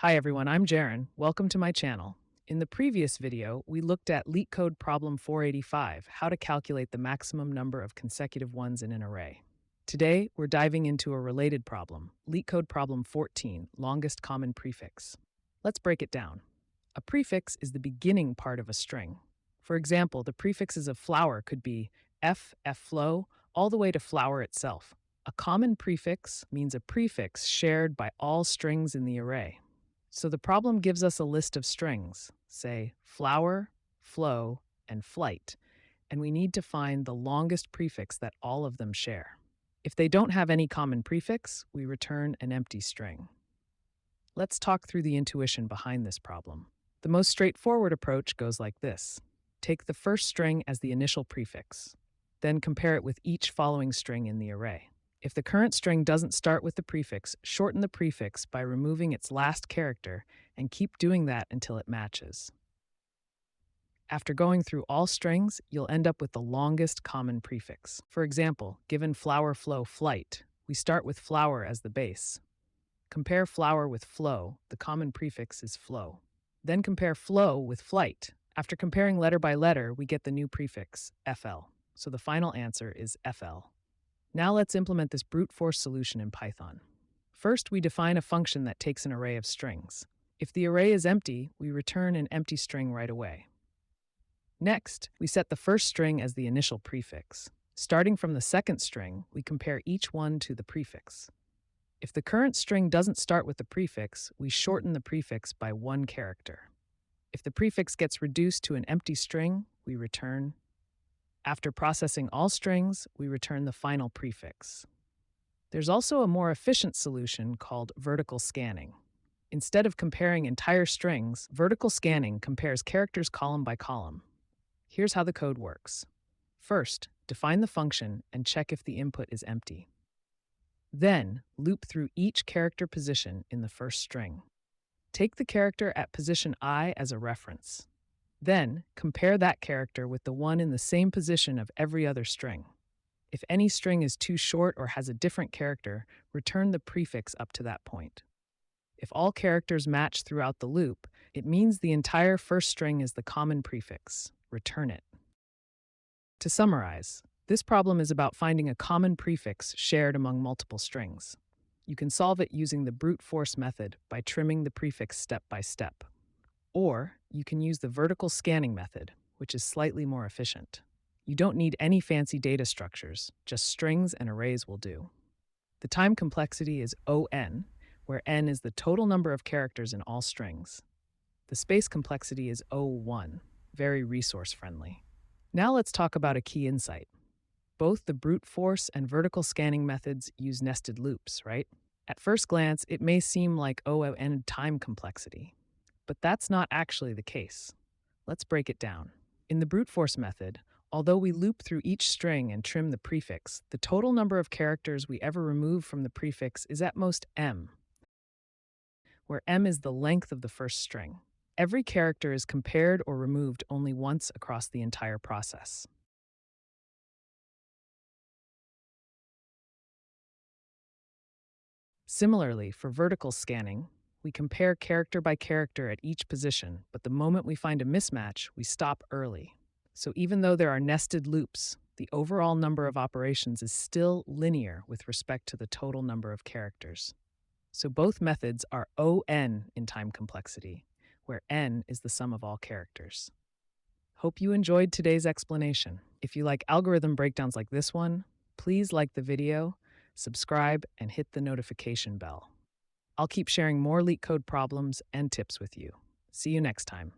Hi everyone, I'm Jaren. Welcome to my channel. In the previous video, we looked at LeetCode Problem 485, how to calculate the maximum number of consecutive ones in an array. Today, we're diving into a related problem, LeetCode Problem 14, longest common prefix. Let's break it down. A prefix is the beginning part of a string. For example, the prefixes of flower could be flow, all the way to flower itself. A common prefix means a prefix shared by all strings in the array. So the problem gives us a list of strings, say flower, flow, and flight, and we need to find the longest prefix that all of them share. If they don't have any common prefix, we return an empty string. Let's talk through the intuition behind this problem. The most straightforward approach goes like this. Take the first string as the initial prefix, then compare it with each following string in the array. If the current string doesn't start with the prefix, shorten the prefix by removing its last character and keep doing that until it matches. After going through all strings, you'll end up with the longest common prefix. For example, given flower, flow, flight, we start with flower as the base. Compare flower with flow, the common prefix is flow. Then compare flow with flight. After comparing letter by letter, we get the new prefix, fl. So the final answer is fl. Now let's implement this brute force solution in Python. First, we define a function that takes an array of strings. If the array is empty, we return an empty string right away. Next, we set the first string as the initial prefix. Starting from the second string, we compare each one to the prefix. If the current string doesn't start with the prefix, we shorten the prefix by one character. If the prefix gets reduced to an empty string, we return. After processing all strings, we return the final prefix. There's also a more efficient solution called vertical scanning. Instead of comparing entire strings, vertical scanning compares characters column by column. Here's how the code works. First, define the function and check if the input is empty. Then, loop through each character position in the first string. Take the character at position I as a reference. Then, compare that character with the one in the same position of every other string. If any string is too short or has a different character, return the prefix up to that point. If all characters match throughout the loop, it means the entire first string is the common prefix. Return it. To summarize, this problem is about finding a common prefix shared among multiple strings. You can solve it using the brute force method by trimming the prefix step by step. Or you can use the vertical scanning method, which is slightly more efficient. You don't need any fancy data structures, just strings and arrays will do. The time complexity is O(n), where n is the total number of characters in all strings. The space complexity is O(1), very resource-friendly. Now let's talk about a key insight. Both the brute force and vertical scanning methods use nested loops, right? At first glance, it may seem like O(n) time complexity. But that's not actually the case. Let's break it down. In the brute force method, although we loop through each string and trim the prefix, the total number of characters we ever remove from the prefix is at most m, where m is the length of the first string. Every character is compared or removed only once across the entire process. Similarly, for vertical scanning, we compare character by character at each position, but the moment we find a mismatch, we stop early. So even though there are nested loops, the overall number of operations is still linear with respect to the total number of characters. So both methods are O(n) in time complexity, where n is the sum of all characters. Hope you enjoyed today's explanation. If you like algorithm breakdowns like this one, please like the video, subscribe, and hit the notification bell. I'll keep sharing more LeetCode problems and tips with you. See you next time.